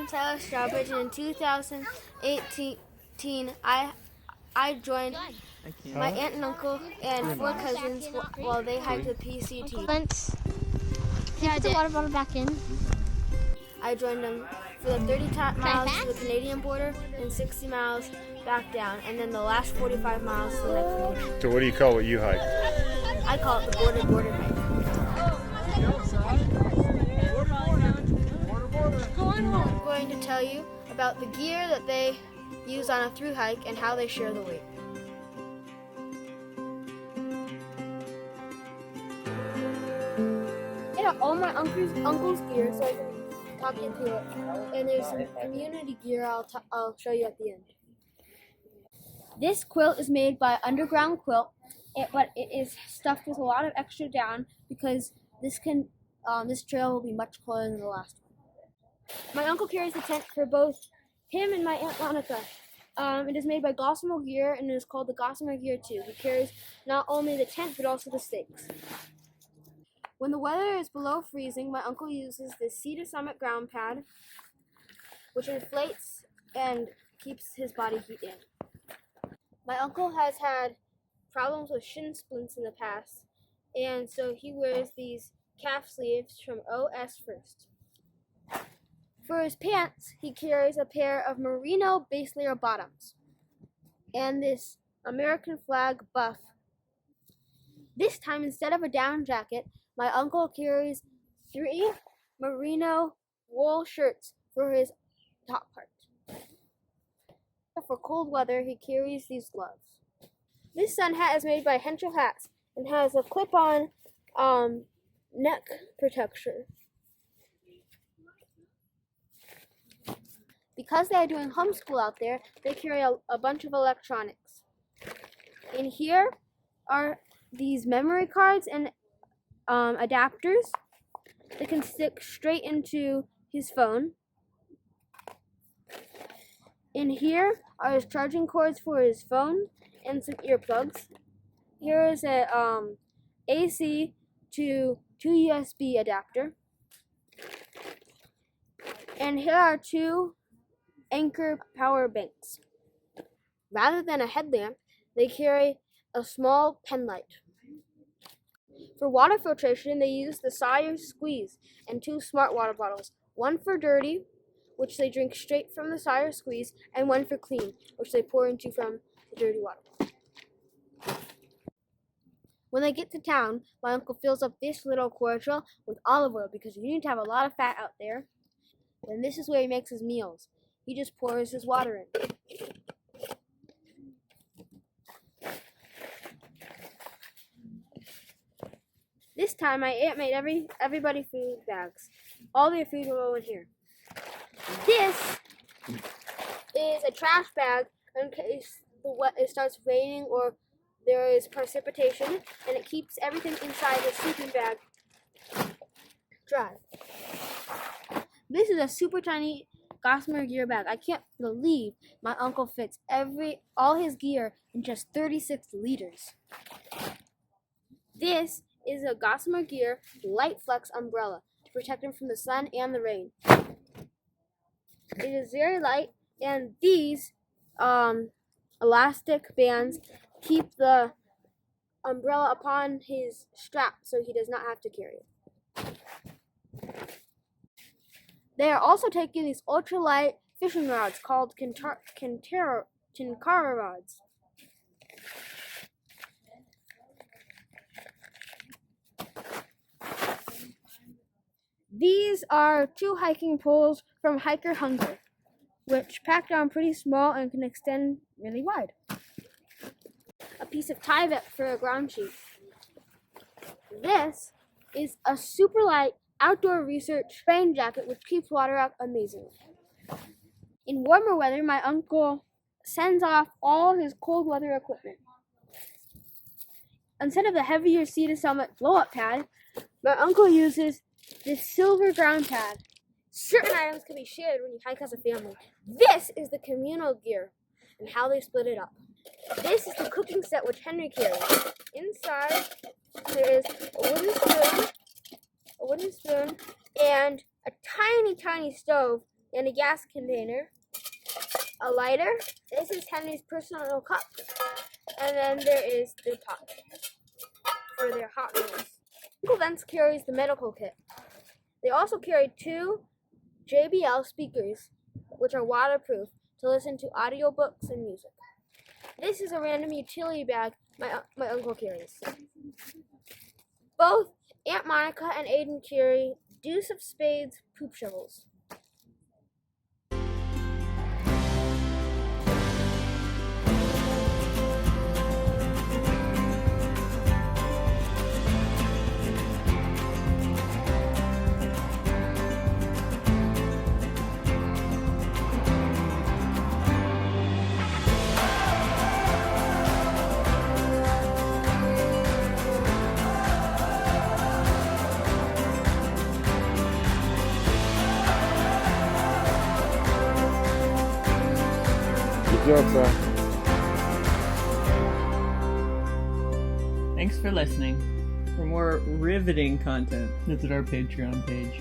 Silas, and in 2018, I joined my aunt and uncle and 4 cousins while they hiked the PCT. Let's put the water bottle back in. I joined them for the 30 miles to the Canadian border and 60 miles back down, and then the last 45 miles to the Mexican. So what do you call what you hike? I call it the border hike. I'm going to tell you about the gear that they use on a thru hike and how they share the weight. Yeah, all my uncle's gear, so I can talk you through it. And there's some community gear I'll show you at the end. This quilt is made by Underground Quilt, but it is stuffed with a lot of extra down because this trail will be much colder than the last one. My uncle carries the tent for both him and my Aunt Monica. It is made by Gossamer Gear and it is called the Gossamer Gear 2. He carries not only the tent but also the stakes. When the weather is below freezing, my uncle uses the Sea to Summit ground pad, which inflates and keeps his body heat in. My uncle has had problems with shin splints in the past, and so he wears these calf sleeves from OS First. For his pants, he carries a pair of merino base layer bottoms and this American flag buff. This time, instead of a down jacket, my uncle carries 3 merino wool shirts for his top part. For cold weather, he carries these gloves. This sun hat is made by Henschel Hats and has a clip-on neck protector. Because they are doing homeschool out there, they carry a bunch of electronics. In here are these memory cards and adapters that can stick straight into his phone. In here are his charging cords for his phone and some earplugs. Here is a AC to 2 USB adapter. And here are 2 Anchor power banks. Rather than a headlamp, they carry a small pen light. For water filtration, they use the Sire Squeeze and 2 smart water bottles, one for dirty, which they drink straight from the Sire Squeeze, and one for clean, which they pour into from the dirty water. When they get to town, my uncle fills up this little cordial with olive oil because you need to have a lot of fat out there. And this is where he makes his meals. He just pours his water in. This time, my aunt made everybody food bags. All their food will go in here. This is a trash bag in case it starts raining or there is precipitation, and it keeps everything inside the sleeping bag dry. This is a super tiny Gossamer Gear bag. I can't believe my uncle fits all his gear in just 36 liters. This is a Gossamer Gear Light Flex umbrella to protect him from the sun and the rain. It is very light, and these elastic bands keep the umbrella upon his strap so he does not have to carry it. They are also taking these ultralight fishing rods called Tinkara rods. These are 2 hiking poles from Hiker Hunger, which pack down pretty small and can extend really wide. A piece of Tyvek for a ground sheet. This is a super light outdoor research rain jacket which keeps water out amazingly. In warmer weather, my uncle sends off all his cold weather equipment. Instead of the heavier Sea to Summit blow-up pad, my uncle uses this silver ground pad. Certain items can be shared when you hike as a family. This is the communal gear and how they split it up. This is the cooking set which Henry carries. Inside, there is a wooden spoon, and a tiny, tiny stove and a gas container, a lighter. This is Henry's personal cup, and then there is the pot for their hot meals. Uncle Vince carries the medical kit. They also carry 2 JBL speakers, which are waterproof, to listen to audiobooks and music. This is a random utility bag my uncle carries. Both Aunt Monica and Aiden carry deuce of spades poop shovels. Good job, sir. Thanks for listening. For more riveting content, visit our Patreon page.